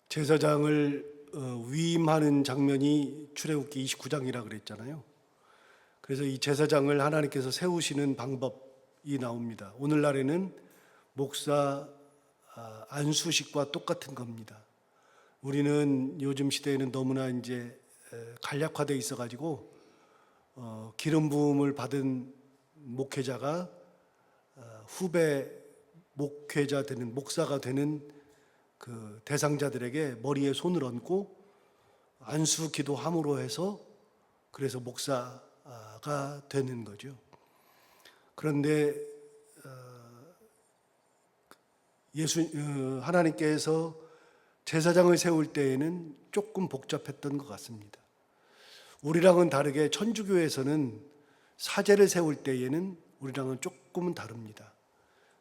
제사장을 위임하는 장면이 출애굽기 29장이라 그랬잖아요. 그래서 이 제사장을 하나님께서 세우시는 방법이 나옵니다. 오늘날에는 목사 안수식과 똑같은 겁니다. 우리는 요즘 시대에는 너무나 이제 간략화되어 있어가지고 기름 부음을 받은 목회자가 후배 목회자 되는 목사가 되는 그 대상자들에게 머리에 손을 얹고 안수 기도함으로 해서 그래서 목사가 되는 거죠. 그런데 하나님께서 제사장을 세울 때에는 조금 복잡했던 것 같습니다. 우리랑은 다르게 천주교에서는 사제를 세울 때에는 우리랑은 조금은 다릅니다.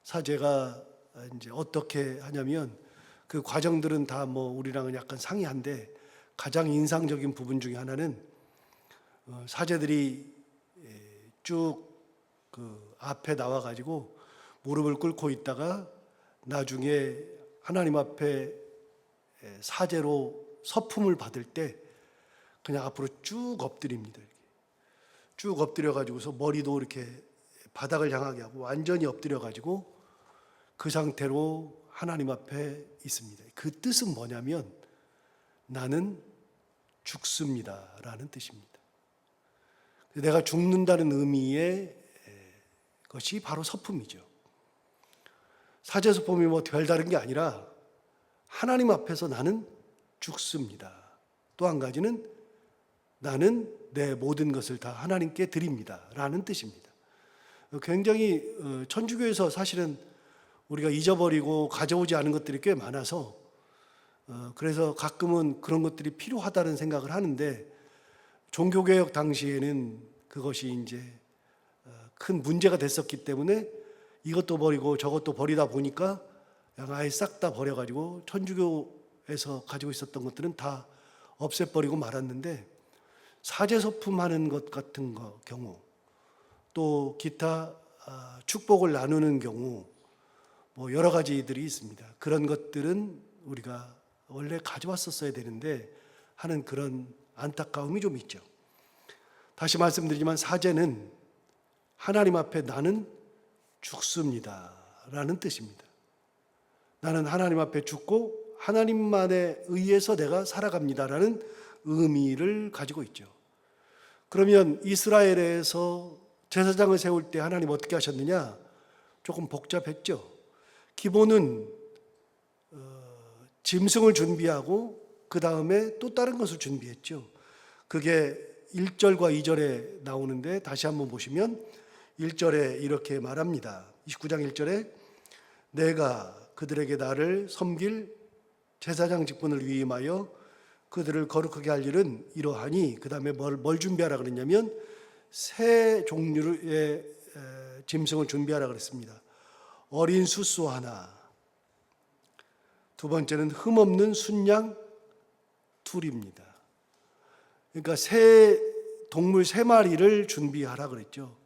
사제가 이제 어떻게 하냐면 그 과정들은 다 우리랑은 약간 상이한데 가장 인상적인 부분 중에 하나는 사제들이 쭉 그 앞에 나와 가지고 무릎을 꿇고 있다가 나중에 하나님 앞에 사제로 서품을 받을 때 그냥 앞으로 쭉 엎드립니다. 이렇게. 쭉 엎드려 가지고서 머리도 이렇게 바닥을 향하게 하고 완전히 엎드려 가지고 그 상태로 하나님 앞에 있습니다. 그 뜻은 뭐냐면 나는 죽습니다 라는 뜻입니다. 내가 죽는다는 의미의 것이 바로 서품이죠. 사제 서품이 별다른 게 아니라 하나님 앞에서 나는 죽습니다. 또 한 가지는 나는 내 모든 것을 다 하나님께 드립니다 라는 뜻입니다. 굉장히 천주교에서 사실은 우리가 잊어버리고 가져오지 않은 것들이 꽤 많아서 그래서 가끔은 그런 것들이 필요하다는 생각을 하는데 종교개혁 당시에는 그것이 이제 큰 문제가 됐었기 때문에 이것도 버리고 저것도 버리다 보니까 아예 싹 다 버려가지고 천주교에서 가지고 있었던 것들은 다 없애버리고 말았는데 사제서품하는 것 같은 경우 또 기타 축복을 나누는 경우 여러 가지들이 있습니다. 그런 것들은 우리가 원래 가져왔었어야 되는데 하는 그런 안타까움이 좀 있죠. 다시 말씀드리지만 사제는 하나님 앞에 나는 죽습니다 라는 뜻입니다. 나는 하나님 앞에 죽고 하나님만에 의해서 내가 살아갑니다 라는 의미를 가지고 있죠. 그러면 이스라엘에서 제사장을 세울 때 하나님 어떻게 하셨느냐? 조금 복잡했죠. 기본은 짐승을 준비하고 그 다음에 또 다른 것을 준비했죠. 그게 1절과 2절에 나오는데 다시 한번 보시면 1절에 이렇게 말합니다. 29장 1절에 내가 그들에게 나를 섬길 제사장 직분을 위임하여 그들을 거룩하게 할 일은 이러하니 그 다음에 뭘 준비하라 그랬냐면 세 종류의 짐승을 준비하라 그랬습니다. 어린 숫소 하나, 두 번째는 흠없는 순양 둘입니다. 그러니까 동물 세 마리를 준비하라 그랬죠.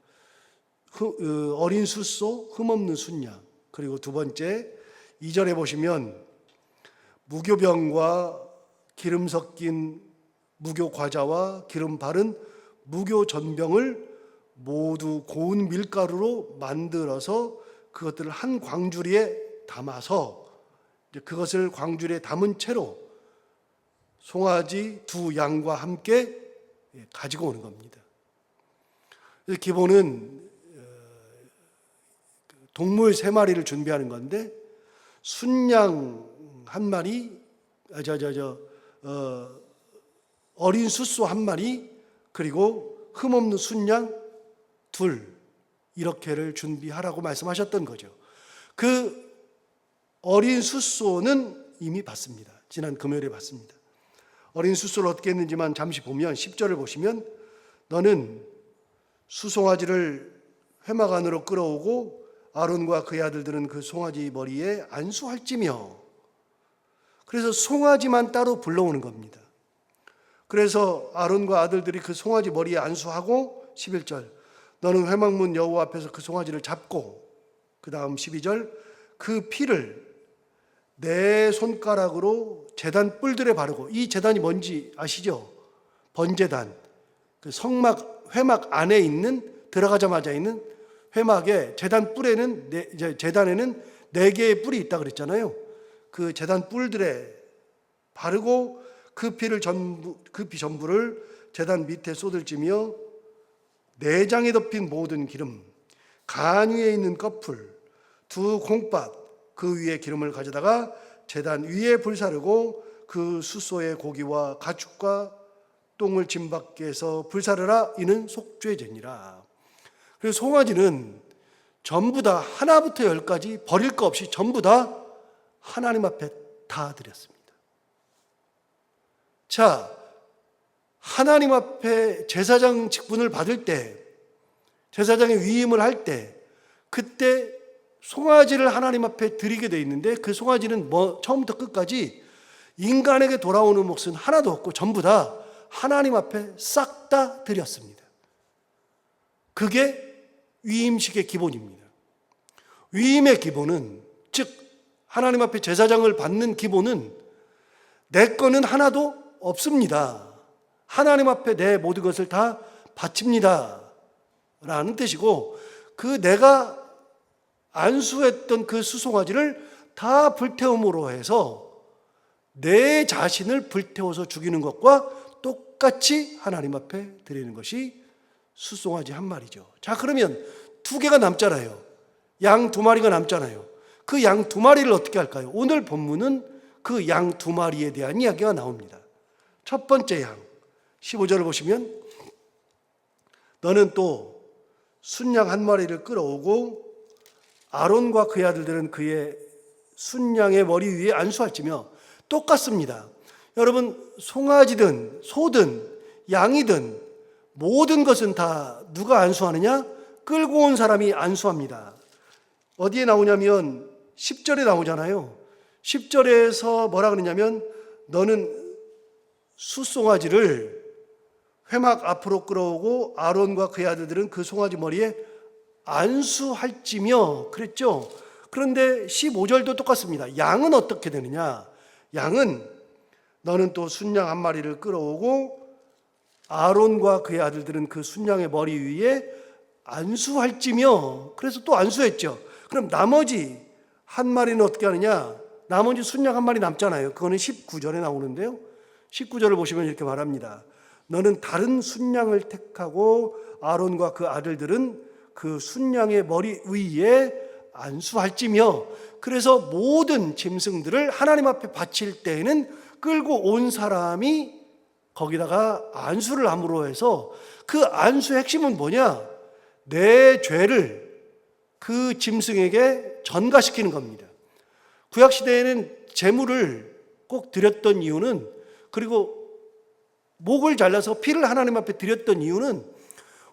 어린 숫소, 흠없는 순양. 그리고 두 번째 2절에 보시면 무교병과 기름 섞인 무교 과자와 기름 바른 무교 전병을 모두 고운 밀가루로 만들어서 그것들을 한 광주리에 담아서 그것을 광주리에 담은 채로 송아지 두 양과 함께 가지고 오는 겁니다. 기본은 동물 세 마리를 준비하는 건데 순양 한 마리, 어린 숫소 한 마리, 그리고 흠없는 순양 둘 이렇게를 준비하라고 말씀하셨던 거죠. 그 어린 숫소는 이미 봤습니다. 지난 금요일에 봤습니다. 어린 숫소를 어떻게 했는지만 잠시 보면 10절을 보시면 너는 수송아지를 회막 안으로 끌어오고 아론과 그의 아들들은 그 송아지 머리에 안수할지며, 그래서 송아지만 따로 불러오는 겁니다. 그래서 아론과 아들들이 그 송아지 머리에 안수하고 11절 너는 회막문 여호와 앞에서 그 송아지를 잡고, 그 다음 12절 그 피를 내 손가락으로 제단 뿔들에 바르고, 이 제단이 뭔지 아시죠? 번제단. 그 성막, 회막 안에 있는, 들어가자마자 있는 회막에 제단 뿔에는, 제단에는 4개의 뿔이 있다 그랬잖아요. 그 제단 뿔들에 바르고 그 피 전부를 제단 밑에 쏟을지며 내장에 덮인 모든 기름, 간 위에 있는 꺼풀, 2 콩밥 그 위에 기름을 가져다가 제단 위에 불사르고 그 숫소의 고기와 가축과 똥을 짐 밖에서 불사르라. 이는 속죄제니라. 그래서 송아지는 전부 다 하나부터 10까지 버릴 거 없이 전부 다 하나님 앞에 다 드렸습니다. 자, 하나님 앞에 제사장 직분을 받을 때, 제사장의 위임을 할 때, 그때 송아지를 하나님 앞에 드리게 돼 있는데, 그 송아지는 처음부터 끝까지 인간에게 돌아오는 몫은 하나도 없고 전부 다 하나님 앞에 싹 다 드렸습니다. 그게 위임식의 기본입니다. 위임의 기본은, 즉 하나님 앞에 제사장을 받는 기본은 내 거는 하나도 없습니다. 하나님 앞에 내 모든 것을 다 바칩니다 라는 뜻이고, 그 내가 안수했던 그 수송아지를 다 불태움으로 해서 내 자신을 불태워서 죽이는 것과 똑같이 하나님 앞에 드리는 것이 수송아지 한 마리죠. 자, 그러면 2개가 남잖아요. 양 2마리가 남잖아요. 그 양 2마리를 어떻게 할까요? 오늘 본문은 그 양 2마리에 대한 이야기가 나옵니다. 첫 번째 양 15절을 보시면, 너는 또 순양 1마리를 끌어오고 아론과 그의 아들들은 그의 순양의 머리 위에 안수할지며. 똑같습니다. 여러분, 송아지든 소든 양이든 모든 것은 다 누가 안수하느냐? 끌고 온 사람이 안수합니다. 어디에 나오냐면 10절에 나오잖아요. 10절에서 뭐라 그러냐면, 너는 숫송아지를 회막 앞으로 끌어오고 아론과 그의 아들들은 그 송아지 머리에 안수할지며 그랬죠. 그런데 15절도 똑같습니다. 양은 어떻게 되느냐? 양은 너는 또 순양 1마리를 끌어오고 아론과 그의 아들들은 그 순양의 머리 위에 안수할지며. 그래서 또 안수했죠. 그럼 나머지 1마리는 어떻게 하느냐? 나머지 순양 1마리 남잖아요. 그거는 19절에 나오는데요. 19절을 보시면 이렇게 말합니다. 너는 다른 순양을 택하고 아론과 그 아들들은 그 순양의 머리 위에 안수할지며. 그래서 모든 짐승들을 하나님 앞에 바칠 때에는 끌고 온 사람이 거기다가 안수를 함으로 해서, 그 안수의 핵심은 뭐냐? 내 죄를 그 짐승에게 전가시키는 겁니다. 구약시대에는 제물을 꼭 드렸던 이유는, 그리고 목을 잘라서 피를 하나님 앞에 드렸던 이유는,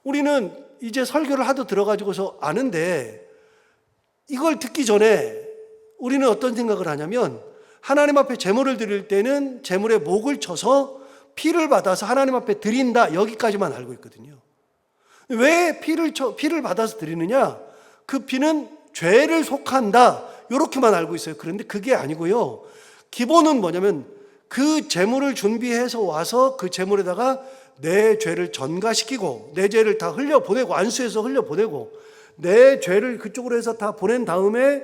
우리는 이제 설교를 하도 들어가지고서 아는데, 이걸 듣기 전에 우리는 어떤 생각을 하냐면, 하나님 앞에 제물을 드릴 때는 제물에 목을 쳐서 피를 받아서 하나님 앞에 드린다, 여기까지만 알고 있거든요. 왜 피를 받아서 드리느냐? 그 피는 죄를 속한다, 이렇게만 알고 있어요. 그런데 그게 아니고요. 기본은 뭐냐면, 그 제물을 준비해서 와서 그 제물에다가 내 죄를 전가시키고, 내 죄를 다 흘려보내고, 안수해서 흘려보내고, 내 죄를 그쪽으로 해서 다 보낸 다음에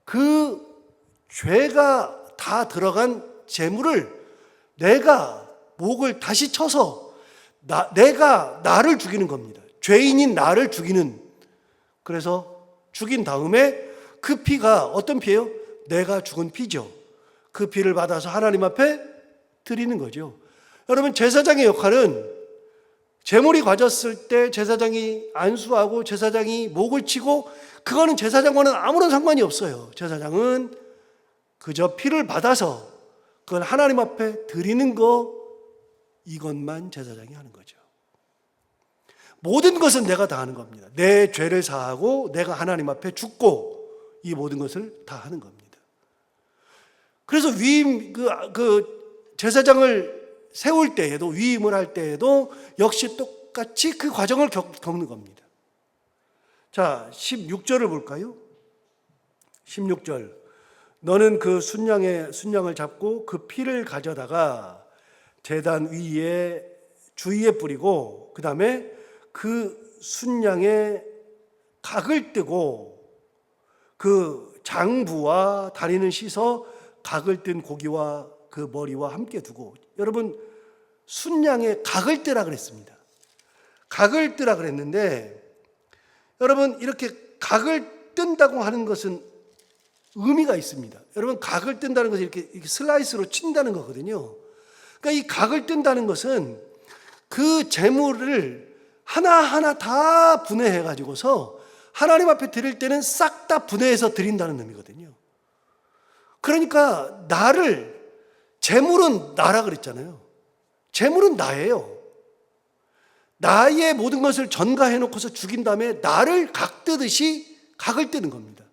그 죄가 다 들어간 제물을 내가 목을 다시 쳐서 내가 나를 죽이는 겁니다. 죄인인 나를 죽이는. 그래서 죽인 다음에 그 피가 어떤 피예요? 내가 죽은 피죠. 그 피를 받아서 하나님 앞에 드리는 거죠. 여러분, 제사장의 역할은 제물이 가졌을 때 제사장이 안수하고 제사장이 목을 치고, 그거는 제사장과는 아무런 상관이 없어요. 제사장은 그저 피를 받아서 그걸 하나님 앞에 드리는 거, 이것만 제사장이 하는 거죠. 모든 것은 내가 다 하는 겁니다. 내 죄를 사하고 내가 하나님 앞에 죽고, 이 모든 것을 다 하는 겁니다. 그래서 위임, 제사장을 세울 때에도, 위임을 할 때에도 역시 똑같이 그 과정을 겪는 겁니다. 자, 16절을 볼까요? 16절. 너는 그 순양을 잡고 그 피를 가져다가 제단 위에 주위에 뿌리고 그 다음에 그 순양의 각을 뜨고 그 장부와 다리는 씻어 각을 뜬 고기와 그 머리와 함께 두고. 여러분, 순양의 각을 뜨라 그랬습니다. 각을 뜨라 그랬는데, 여러분, 이렇게 각을 뜬다고 하는 것은 의미가 있습니다. 여러분, 각을 뜬다는 것은 이렇게 슬라이스로 친다는 거거든요. 그러니까 이 각을 뜬다는 것은 그 재물을 하나하나 다 분해해 가지고서 하나님 앞에 드릴 때는 싹 다 분해해서 드린다는 의미거든요. 그러니까 재물은 나라 그랬잖아요. 재물은 나예요. 나의 모든 것을 전가해 놓고서 죽인 다음에 나를 각뜨듯이 각을 뜨는 겁니다.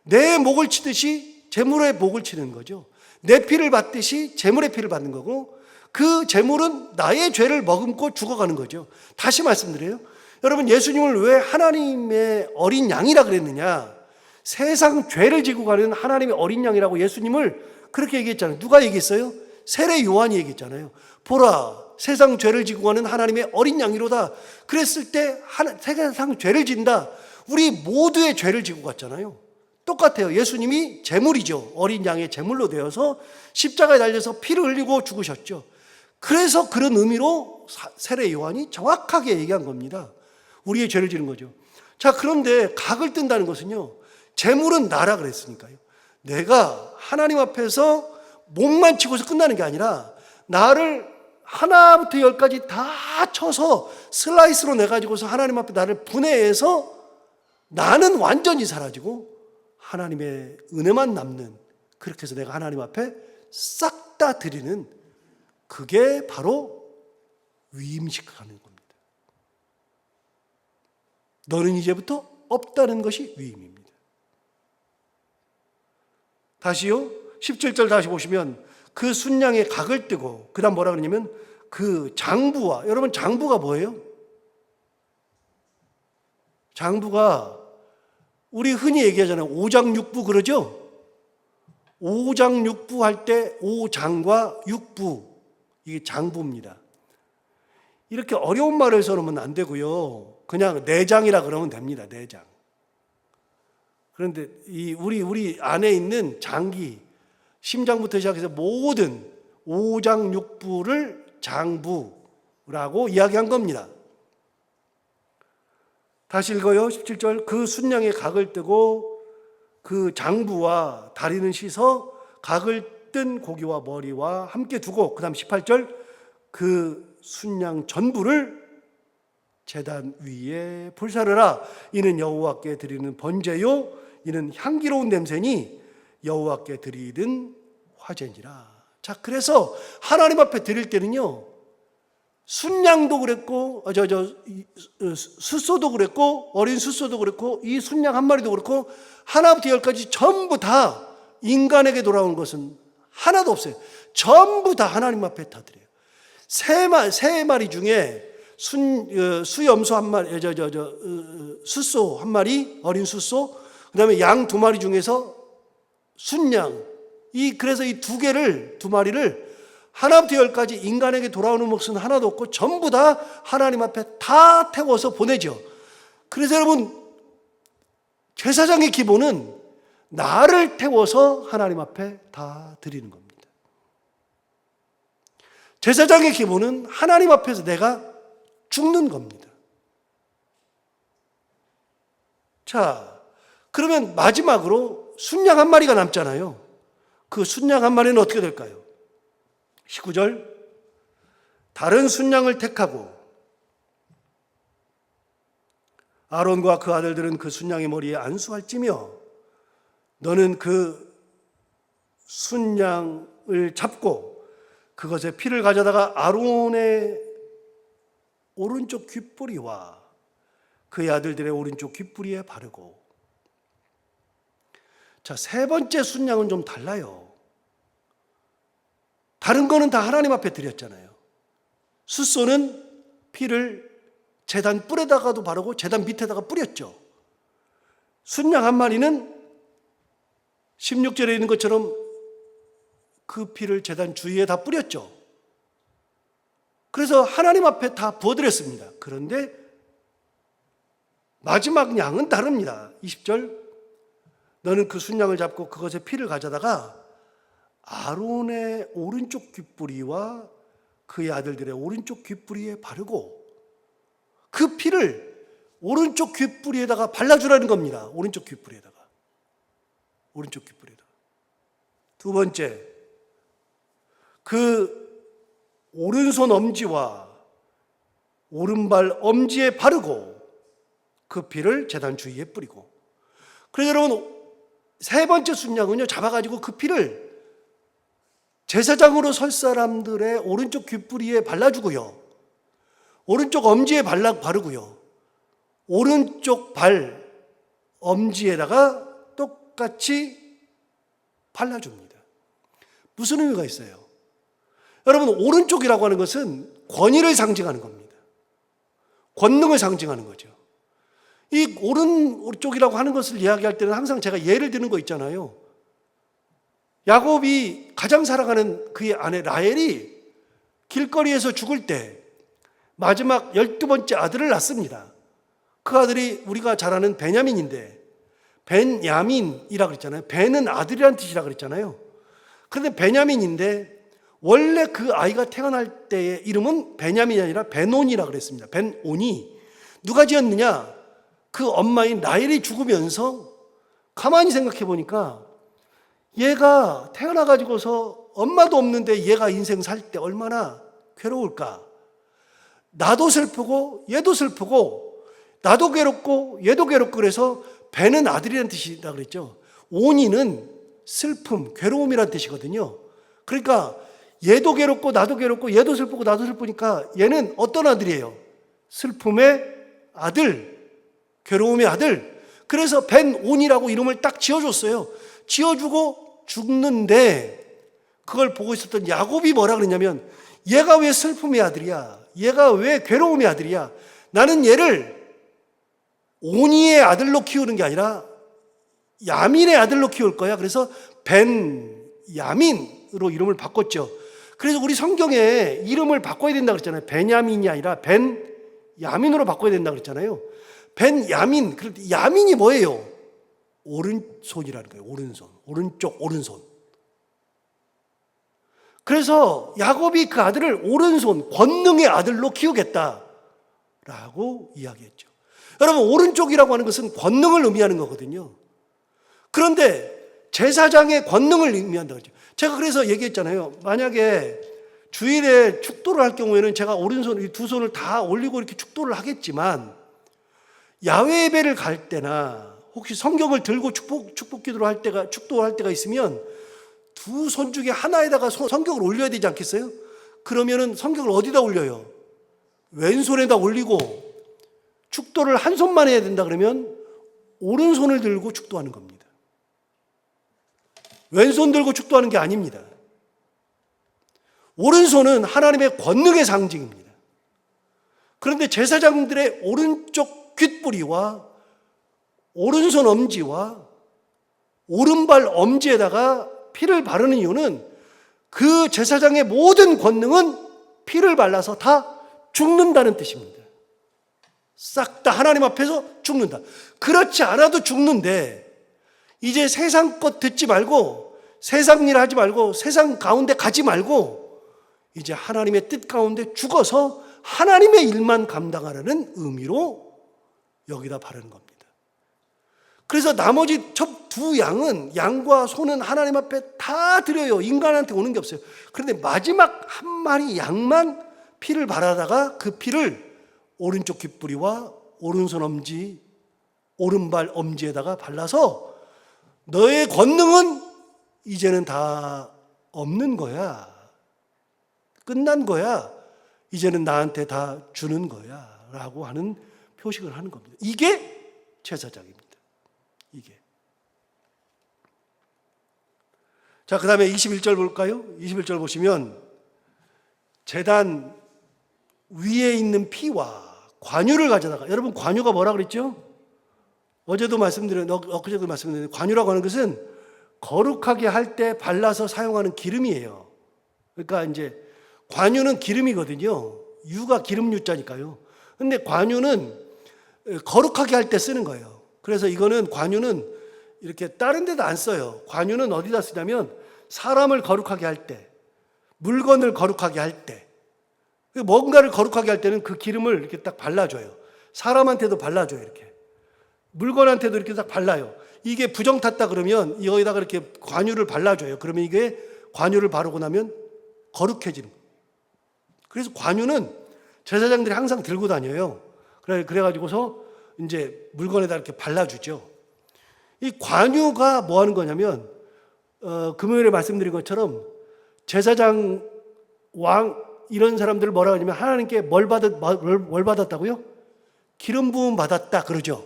내 목을 치듯이 재물의 목을 치는 거죠. 내 피를 받듯이 재물의 피를 받는 거고, 그 재물은 나의 죄를 머금고 죽어가는 거죠. 다시 말씀드려요. 여러분, 예수님을 왜 하나님의 어린 양이라 그랬느냐? 세상 죄를 지고 가는 하나님의 어린 양이라고 예수님을 그렇게 얘기했잖아요. 누가 얘기했어요? 세례 요한이 얘기했잖아요. 보라, 세상 죄를 지고 가는 하나님의 어린 양이로다. 그랬을 때 세상 죄를 진다. 우리 모두의 죄를 지고 갔잖아요. 똑같아요. 예수님이 제물이죠. 어린 양의 제물로 되어서 십자가에 달려서 피를 흘리고 죽으셨죠. 그래서 그런 의미로 세례 요한이 정확하게 얘기한 겁니다. 우리의 죄를 지는 거죠. 자, 그런데 각을 뜬다는 것은요, 재물은 나라 그랬으니까요. 내가 하나님 앞에서 목만 치고서 끝나는 게 아니라 나를 하나부터 열까지 다 쳐서 슬라이스로 내가지고서 하나님 앞에 나를 분해해서 나는 완전히 사라지고 하나님의 은혜만 남는, 그렇게 해서 내가 하나님 앞에 싹 다 드리는, 그게 바로 위임식하는 겁니다. 너는 이제부터 없다는 것이 위임입니다. 다시요, 17절 다시 보시면 그 순양의 각을 뜨고, 그 다음 뭐라 그러냐면 그 장부와, 여러분 장부가 뭐예요? 장부가 우리 흔히 얘기하잖아요. 오장육부 그러죠? 오장육부 할 때 오장과 육부, 이게 장부입니다. 이렇게 어려운 말을 써놓으면 안 되고요. 그냥 내장이라 그러면 됩니다. 내장. 그런데 우리 안에 있는 장기, 심장부터 시작해서 모든 오장육부를 장부라고 이야기한 겁니다. 다시 읽어요. 17절. 그 순양의 각을 뜨고 그 장부와 다리는 씻어 각을 뜬 고기와 머리와 함께 두고, 그 다음 18절. 그 순양 전부를 제단 위에 불사르라. 이는 여호와께 드리는 번제요, 이는 향기로운 냄새니 여호와께 드리는 화제니라. 자, 그래서 하나님 앞에 드릴 때는요, 순양도 그랬고, 숫소도 그랬고, 어린 숫소도 그랬고, 이 순양 한 마리도 그렇고, 하나부터 열까지 전부 다 인간에게 돌아오는 것은 하나도 없어요. 전부 다 하나님 앞에 다 드려요. 세 마리 중에 수염소 한 마리, 숫소 한 마리, 어린 숫소, 그 다음에 양 두 마리 중에서 순양, 그래서 이 두 마리를 하나부터 열까지 인간에게 돌아오는 몫은 하나도 없고 전부 다 하나님 앞에 다 태워서 보내죠. 그래서 여러분, 제사장의 기본은 나를 태워서 하나님 앞에 다 드리는 겁니다. 제사장의 기본은 하나님 앞에서 내가 죽는 겁니다. 자, 그러면 마지막으로 순양 한 마리가 남잖아요. 그 순양 한 마리는 어떻게 될까요? 19절. 다른 순양을 택하고 아론과 그 아들들은 그 순양의 머리에 안수할지며, 너는 그 순양을 잡고 그것의 피를 가져다가 아론의 오른쪽 귓뿌리와 그의 아들들의 오른쪽 귓뿌리에 바르고. 자, 세 번째 순양은 좀 달라요. 다른 거는 다 하나님 앞에 드렸잖아요. 숫소는 피를 제단 뿔에다가도 바르고 제단 밑에다가 뿌렸죠. 순양 한 마리는 16절에 있는 것처럼 그 피를 제단 주위에 다 뿌렸죠. 그래서 하나님 앞에 다 부어드렸습니다. 그런데 마지막 양은 다릅니다. 20절, 너는 그 순양을 잡고 그것의 피를 가져다가 아론의 오른쪽 귓뿌리와 그의 아들들의 오른쪽 귓뿌리에 바르고 그 피를 오른쪽 귓뿌리에다가 발라주라는 겁니다. 오른쪽 귓뿌리에다가. 오른쪽 귓뿌리에다가. 두 번째, 그 오른손 엄지와 오른발 엄지에 바르고 그 피를 제단 주위에 뿌리고. 그래서 여러분, 세 번째 순양은요, 잡아가지고 그 피를 제사장으로 설 사람들의 오른쪽 귓뿌리에 발라주고요, 오른쪽 엄지에 바르고요, 오른쪽 발 엄지에다가 똑같이 발라줍니다. 무슨 의미가 있어요? 여러분, 오른쪽이라고 하는 것은 권위를 상징하는 겁니다. 권능을 상징하는 거죠. 이 오른쪽이라고 하는 것을 이야기할 때는 항상 제가 예를 드는 거 있잖아요. 야곱이 가장 사랑하는 그의 아내 라헬이 길거리에서 죽을 때 마지막 12번째 아들을 낳습니다. 그 아들이 우리가 잘 아는 베냐민인데, 벤야민이라고 그랬잖아요. 벤은 아들이라는 뜻이라고 그랬잖아요. 그런데 베냐민인데 원래 그 아이가 태어날 때의 이름은 베냐민이 아니라 베논이라고 그랬습니다. 벤온이. 누가 지었느냐? 그 엄마인 라헬이 죽으면서 가만히 생각해 보니까 얘가 태어나가지고서 엄마도 없는데 얘가 인생 살 때 얼마나 괴로울까? 나도 슬프고 얘도 슬프고 나도 괴롭고 얘도 괴롭고 그래서 벤은 아들이라는 뜻이라고 그랬죠. 오니는 슬픔, 괴로움이라는 뜻이거든요. 그러니까 얘도 괴롭고 나도 괴롭고 얘도 슬프고 나도 슬프니까 얘는 어떤 아들이에요? 슬픔의 아들, 괴로움의 아들. 그래서 벤온이라고 이름을 딱 지어줬어요. 지어주고 죽는데 그걸 보고 있었던 야곱이 뭐라 그랬냐면, 얘가 왜 슬픔의 아들이야? 얘가 왜 괴로움의 아들이야? 나는 얘를 오니의 아들로 키우는 게 아니라 야민의 아들로 키울 거야. 그래서 벤야민으로 이름을 바꿨죠. 그래서 우리 성경에 이름을 바꿔야 된다고 그랬잖아요. 베냐민이 아니라 벤야민으로 바꿔야 된다고 그랬잖아요. 벤야민, 야민이 뭐예요? 오른손이라는 거예요. 오른손, 오른쪽 오른손. 그래서 야곱이 그 아들을 오른손, 권능의 아들로 키우겠다라고 이야기했죠. 여러분, 오른쪽이라고 하는 것은 권능을 의미하는 거거든요. 그런데 제사장의 권능을 의미한다고 했죠. 제가 그래서 얘기했잖아요. 만약에 주일에 축도를 할 경우에는 제가 오른손, 이 두 손을 다 올리고 이렇게 축도를 하겠지만, 야외 예배를 갈 때나 혹시 성경을 들고 축복 기도를 할 때가, 축도할 때가 있으면 두 손 중에 하나에다가 성경을 올려야 되지 않겠어요? 그러면은 성경을 어디다 올려요? 왼손에다 올리고 축도를 한 손만 해야 된다 그러면 오른손을 들고 축도하는 겁니다. 왼손 들고 축도하는 게 아닙니다. 오른손은 하나님의 권능의 상징입니다. 그런데 제사장들의 오른쪽 귓뿌리와 오른손 엄지와 오른발 엄지에다가 피를 바르는 이유는 그 제사장의 모든 권능은 피를 발라서 다 죽는다는 뜻입니다. 싹 다 하나님 앞에서 죽는다. 그렇지 않아도 죽는데 이제 세상 것 듣지 말고 세상 일 하지 말고 세상 가운데 가지 말고 이제 하나님의 뜻 가운데 죽어서 하나님의 일만 감당하라는 의미로 여기다 바르는 겁니다. 그래서 나머지 첫 두 양은, 양과 소는 하나님 앞에 다 드려요. 인간한테 오는 게 없어요. 그런데 마지막 한 마리 양만 피를 바르다가 그 피를 오른쪽 귓뿌리와 오른손 엄지, 오른발 엄지에다가 발라서 너의 권능은 이제는 다 없는 거야. 끝난 거야. 이제는 나한테 다 주는 거야. 라고 하는 표식을 하는 겁니다. 이게 제사장입니다. 이게. 자, 그 다음에 21절 볼까요? 21절 보시면 제단 위에 있는 피와 관유를 가져다가, 여러분 관유가 뭐라 그랬죠? 어제도 말씀드렸는데, 엊그제도 말씀드렸는데, 관유라고 하는 것은 거룩하게 할 때 발라서 사용하는 기름이에요. 그러니까 이제 관유는 기름이거든요. 유가 기름 유자니까요. 근데 관유는 거룩하게 할 때 쓰는 거예요. 그래서 이거는 관유는 이렇게 다른 데도 안 써요. 관유는 어디다 쓰냐면 사람을 거룩하게 할 때, 물건을 거룩하게 할 때, 뭔가를 거룩하게 할 때는 그 기름을 이렇게 딱 발라줘요. 사람한테도 발라줘요. 이렇게 물건한테도 이렇게 딱 발라요. 이게 부정 탔다 그러면 여기다가 이렇게 관유를 발라줘요. 그러면 이게 관유를 바르고 나면 거룩해지는 거예요. 그래서 관유는 제사장들이 항상 들고 다녀요. 그래가지고서 이제 물건에다 이렇게 발라주죠. 이 관유가 뭐 하는 거냐면, 금요일에 말씀드린 것처럼 제사장, 왕, 이런 사람들을 뭐라 하냐면 하나님께 뭘 받았다고요? 기름 부음 받았다 그러죠.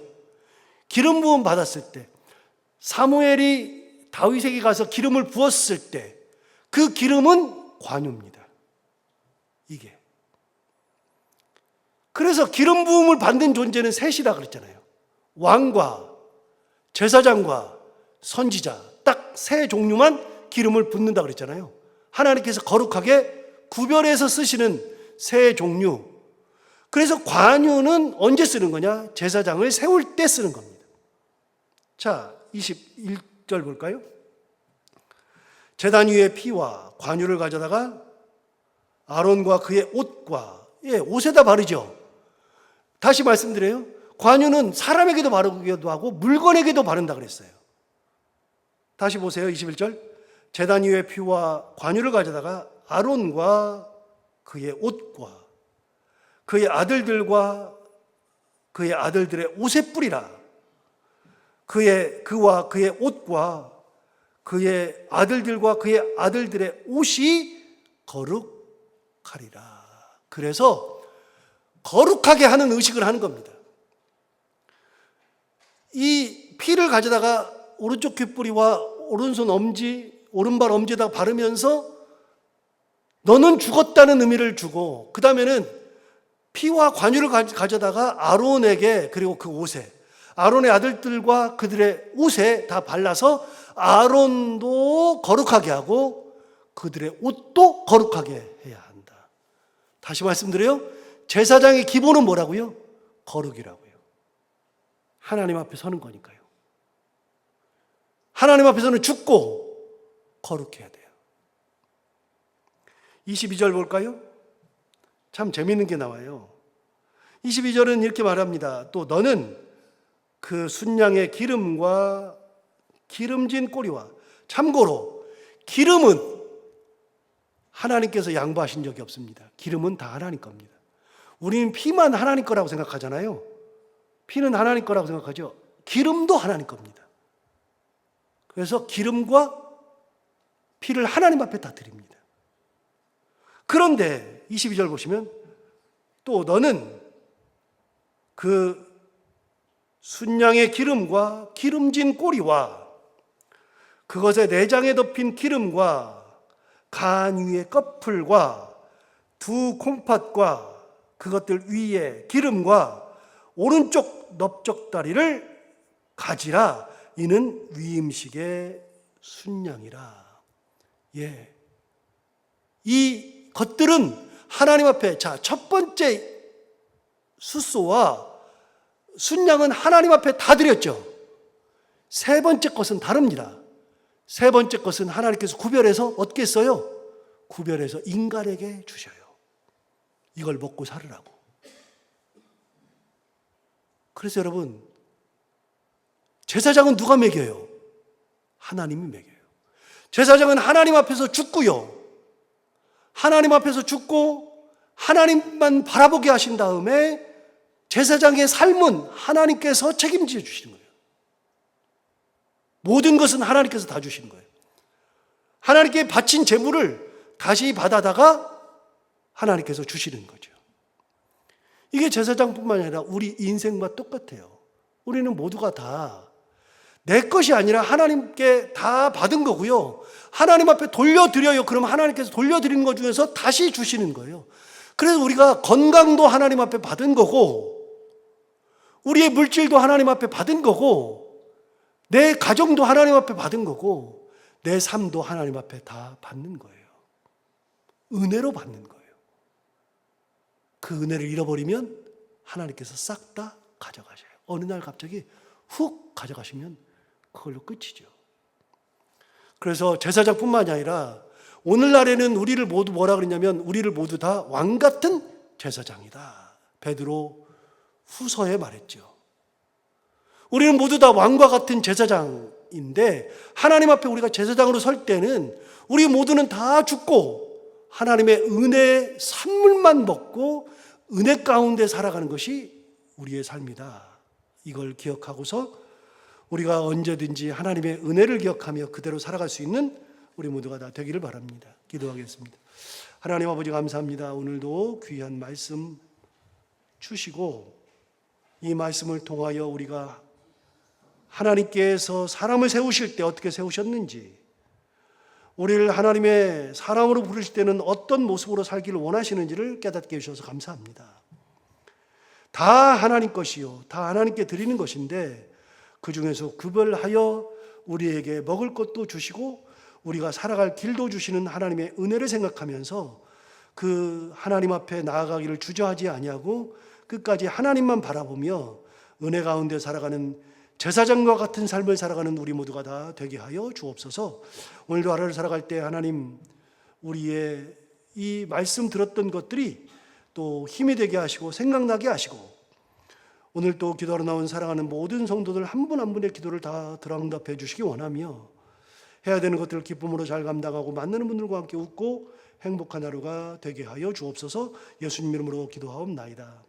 기름 부음 받았을 때, 사무엘이 다윗에게 가서 기름을 부었을 때 그 기름은 관유입니다. 이게. 그래서 기름 부음을 받는 존재는 셋이라 그랬잖아요. 왕과 제사장과 선지자, 딱 세 종류만 기름을 붓는다 그랬잖아요. 하나님께서 거룩하게 구별해서 쓰시는 세 종류. 그래서 관유는 언제 쓰는 거냐? 제사장을 세울 때 쓰는 겁니다. 자, 21절 볼까요? 제단 위에 피와 관유를 가져다가 아론과 그의 옷과, 옷에다 바르죠. 다시 말씀드려요. 관유는 사람에게도 바르기도 하고 물건에게도 바른다 그랬어요. 다시 보세요. 21절. 제단 위에 피와 관유를 가져다가 아론과 그의 옷과 그의 아들들과 그의 아들들의 옷에 뿌리라. 그와 그의 옷과 그의 아들들과 그의 아들들의 옷이 거룩하리라. 그래서 거룩하게 하는 의식을 하는 겁니다. 이 피를 가져다가 오른쪽 귓뿌리와 오른손 엄지, 오른발 엄지에다 바르면서 너는 죽었다는 의미를 주고, 그 다음에는 피와 관유를 가져다가 아론에게, 그리고 그 옷에, 아론의 아들들과 그들의 옷에 다 발라서 아론도 거룩하게 하고 그들의 옷도 거룩하게 해야 한다. 다시 말씀드려요. 제사장의 기본은 뭐라고요? 거룩이라고요. 하나님 앞에 서는 거니까요. 하나님 앞에서는 죽고 거룩해야 돼요. 22절 볼까요? 참 재미있는 게 나와요. 22절은 이렇게 말합니다. 또 너는 그 순양의 기름과 기름진 꼬리와, 참고로 기름은 하나님께서 양보하신 적이 없습니다. 기름은 다 하나님 겁니다. 우리는 피만 하나님 거라고 생각하잖아요. 피는 하나님 거라고 생각하죠. 기름도 하나님 겁니다. 그래서 기름과 피를 하나님 앞에 다 드립니다. 그런데 22절 보시면 또 너는 그 순양의 기름과 기름진 꼬리와 그것의 내장에 덮인 기름과 간 위의 꺼풀과 두 콩팥과 그것들 위에 기름과 오른쪽 넓적다리를 가지라. 이는 위임식의 순양이라. 이 것들은 하나님 앞에, 자, 첫 번째 숫소와 순양은 하나님 앞에 다 드렸죠. 세 번째 것은 다릅니다. 세 번째 것은 하나님께서 구별해서 어떻게 했어요? 구별해서 인간에게 주셔요. 이걸 먹고 살으라고. 그래서 여러분, 제사장은 누가 먹여요? 하나님이 먹여요. 제사장은 하나님 앞에서 죽고요. 하나님 앞에서 죽고 하나님만 바라보게 하신 다음에 제사장의 삶은 하나님께서 책임져 주시는 거예요. 모든 것은 하나님께서 다 주시는 거예요. 하나님께 바친 제물을 다시 받아다가 하나님께서 주시는 거죠. 이게 제사장뿐만 아니라 우리 인생과 똑같아요. 우리는 모두가 다 내 것이 아니라 하나님께 다 받은 거고요. 하나님 앞에 돌려드려요. 그러면 하나님께서 돌려드리는 것 중에서 다시 주시는 거예요. 그래서 우리가 건강도 하나님 앞에 받은 거고, 우리의 물질도 하나님 앞에 받은 거고, 내 가정도 하나님 앞에 받은 거고, 내 삶도 하나님 앞에 다 받는 거예요. 은혜로 받는 거예요. 그 은혜를 잃어버리면 하나님께서 싹 다 가져가셔요. 어느 날 갑자기 훅 가져가시면 그걸로 끝이죠. 그래서 제사장뿐만이 아니라 오늘날에는 우리를 모두 뭐라 그러냐면 우리를 모두 다 왕 같은 제사장이다. 베드로 후서에 말했죠. 우리는 모두 다 왕과 같은 제사장인데 하나님 앞에 우리가 제사장으로 설 때는 우리 모두는 다 죽고 하나님의 은혜의 산물만 먹고 은혜 가운데 살아가는 것이 우리의 삶이다. 이걸 기억하고서 우리가 언제든지 하나님의 은혜를 기억하며 그대로 살아갈 수 있는 우리 모두가 다 되기를 바랍니다. 기도하겠습니다. 하나님 아버지 감사합니다. 오늘도 귀한 말씀 주시고 이 말씀을 통하여 우리가 하나님께서 사람을 세우실 때 어떻게 세우셨는지, 우리를 하나님의 사람으로 부르실 때는 어떤 모습으로 살기를 원하시는지를 깨닫게 해주셔서 감사합니다. 다 하나님 것이요, 다 하나님께 드리는 것인데 그 중에서 구별하여 우리에게 먹을 것도 주시고 우리가 살아갈 길도 주시는 하나님의 은혜를 생각하면서 그 하나님 앞에 나아가기를 주저하지 아니하고 끝까지 하나님만 바라보며 은혜 가운데 살아가는 제사장과 같은 삶을 살아가는 우리 모두가 다 되게 하여 주옵소서. 오늘도 하루를 살아갈 때 하나님 우리의 이 말씀 들었던 것들이 또 힘이 되게 하시고 생각나게 하시고 오늘 또 기도하러 나온 사랑하는 모든 성도들 한 분 한 분의 기도를 다 들어응답해 주시기 원하며 해야 되는 것들을 기쁨으로 잘 감당하고 만나는 분들과 함께 웃고 행복한 하루가 되게 하여 주옵소서. 예수님 이름으로 기도하옵나이다.